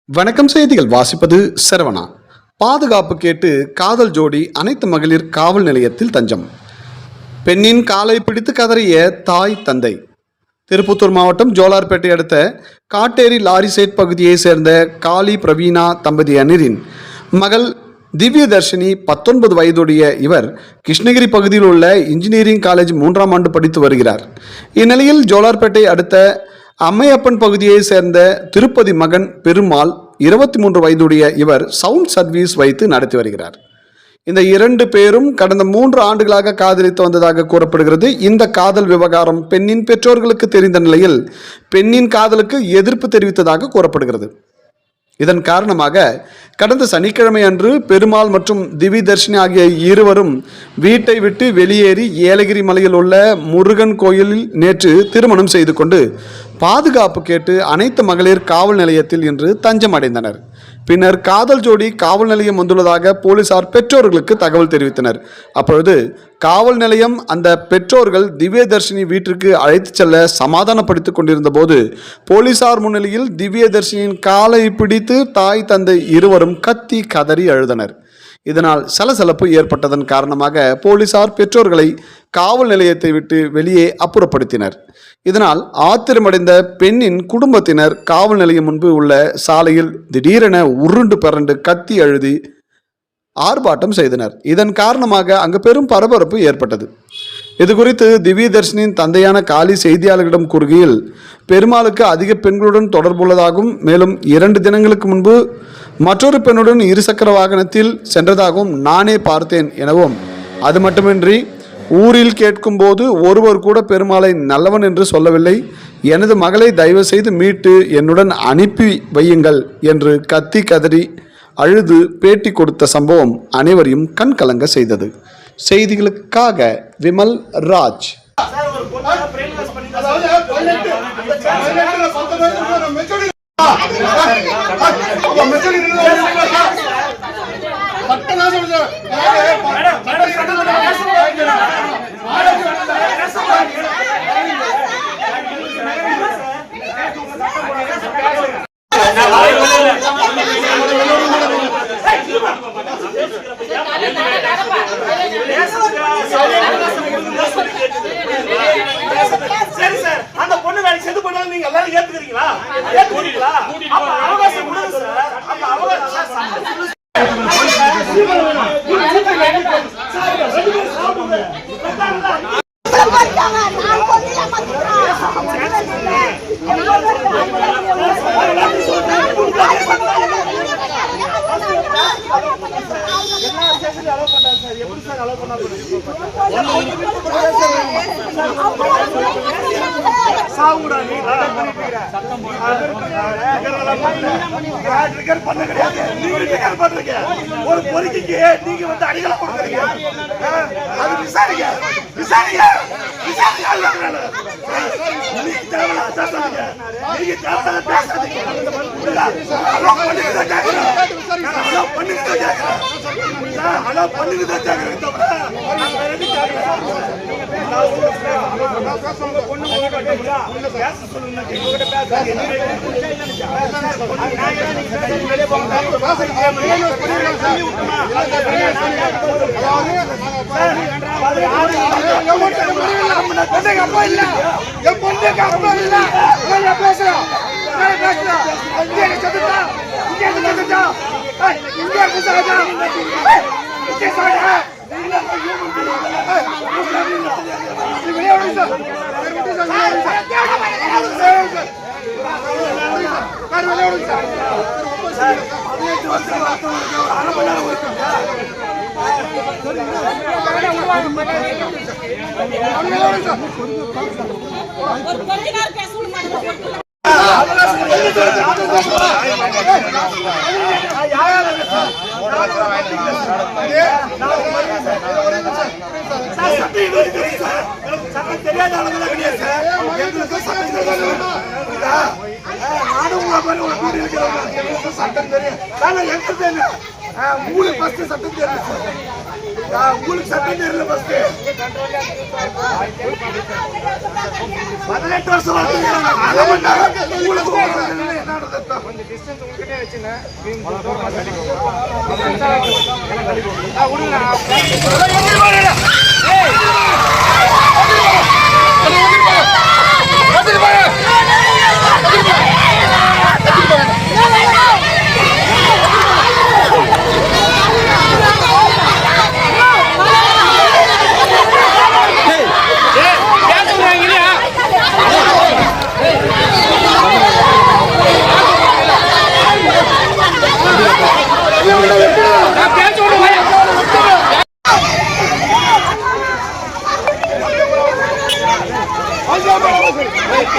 வணக்கம். செய்திகள் வாசிப்பது சரவணா. பாதுகாப்பு கேட்டு காதல் ஜோடி அனைத்து மகளிர் காவல் நிலையத்தில் தஞ்சம். பெண்ணின் காலை பிடித்து கதறிய தாய் தந்தை. திருப்பத்தூர் மாவட்டம் ஜோலார்பேட்டை அடுத்த காட்டேரி லாரிசேட் பகுதியை சேர்ந்த காளி பிரவீனா தம்பதியினரின் மகள் திவ்யதர்ஷினி 19 வயதுடைய இவர் கிருஷ்ணகிரி பகுதியில் உள்ள இன்ஜினியரிங் காலேஜ் 3ஆம் ஆண்டு படித்து வருகிறார். இந்நிலையில் ஜோலார்பேட்டை அடுத்த அம்மையப்பன் பகுதியை சேர்ந்த திருப்பதி மகன் பெருமாள் 23 வயதுடைய இவர் சவுண்ட் சர்வீஸ் வைத்து நடத்தி வருகிறார். இந்த 2 பேரும் கடந்த 3 ஆண்டுகளாக காதலித்து வந்ததாக கூறப்படுகிறது. இந்த காதல் விவகாரம் பெண்ணின் பெற்றோர்களுக்கு தெரிந்த நிலையில் பெண்ணின் காதலுக்கு எதிர்ப்பு தெரிவித்ததாக கூறப்படுகிறது. இதன் காரணமாக கடந்த சனிக்கிழமை அன்று பெருமாள் மற்றும் திவ்யதர்ஷினி ஆகிய இருவரும் வீட்டை விட்டு வெளியேறி ஏலகிரி மலையில் உள்ள முருகன் கோயிலில் நேற்று திருமணம் செய்து கொண்டு பாதுகாப்பு கேட்டு அனைத்து மகளிர் காவல் நிலையத்தில் இன்று தஞ்சம் அடைந்தனர். பின்னர் காதல் ஜோடி காவல் நிலையம் வந்துள்ளதாக போலீசார் பெற்றோர்களுக்கு தகவல் தெரிவித்தனர். அப்பொழுது காவல் நிலையம் அந்த பெற்றோர்கள் திவ்யதர்ஷினி வீட்டிற்கு அழைத்து செல்ல சமாதானப்படுத்திக் கொண்டிருந்த போது போலீசார் முன்னிலையில் திவ்யதர்ஷினியின் காலை பிடித்து தாய் தந்தை இருவரும் கத்தி கதறி அழுதனர். இதனால் சலசலப்பு ஏற்பட்டதன் காரணமாக போலீசார் பெற்றோர்களை காவல் நிலையத்தை விட்டு வெளியே அப்புறப்படுத்தினர். இதனால் ஆத்திரமடைந்த பெண்ணின் குடும்பத்தினர் காவல் நிலையம் முன்பு உள்ள சாலையில் திடீரென உருண்டு பரண்டு கத்தி அழுதி ஆர்ப்பாட்டம் செய்தனர். இதன் காரணமாக அங்கு பெரும் பரபரப்பு ஏற்பட்டது. இது குறித்து திவ்யதர்ஷினியின் தந்தையான காளி செய்தியாளர்களிடம் கூறுகையில், பெருமாளுக்கு அதிக பெண்களுடன் தொடர்புள்ளதாகவும் மேலும் 2 தினங்களுக்கு முன்பு மற்றொரு பெண்ணுடன் இருசக்கர வாகனத்தில் சென்றதாகவும் நானே பார்த்தேன் எனவும், அது மட்டுமின்றி ஊரில் கேட்கும்போது ஒருவர் கூட பெருமாளை நல்லவன் என்று சொல்லவில்லை. எனது மகளை தயவு செய்து மீட்டு என்னுடன் அனுப்பி வையுங்கள் என்று கத்தி கதறி அழுது பேட்டி கொடுத்த சம்பவம் அனைவரையும் கண்கலங்க செய்தது. செய்திகளுக்காக விமல் ராஜ். சரி சார், அந்த பொண்ணு வேலைக்கு செது பண்ணாலும் நீங்க எல்லாரும் ஏத்துக்கிறீங்களா? ஏத்துக்கிறீங்களா? அப்ப அவகாசம் கொடுங்க சார். அப்ப அவகாசம் ஒரு பொறுக்கிக்கு நீங்க வந்து அடிகளை கொடுக்குறீங்க. அது விசாரிக்க விசாரிக்க சட்டம் தெரியும். உங்களுக்கு சட்டம் தெரியல ஃபர்ஸ்ட் 18 வருஷம் வளர்த்துக்கிறாங்க அதை பண்ணாங்க உங்களுக்கு கொஞ்சம் டிஸ்டன்ஸ் உங்ககிட்டே வச்சுனேன்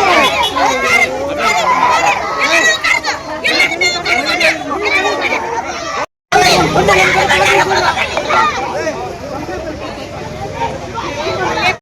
Hey!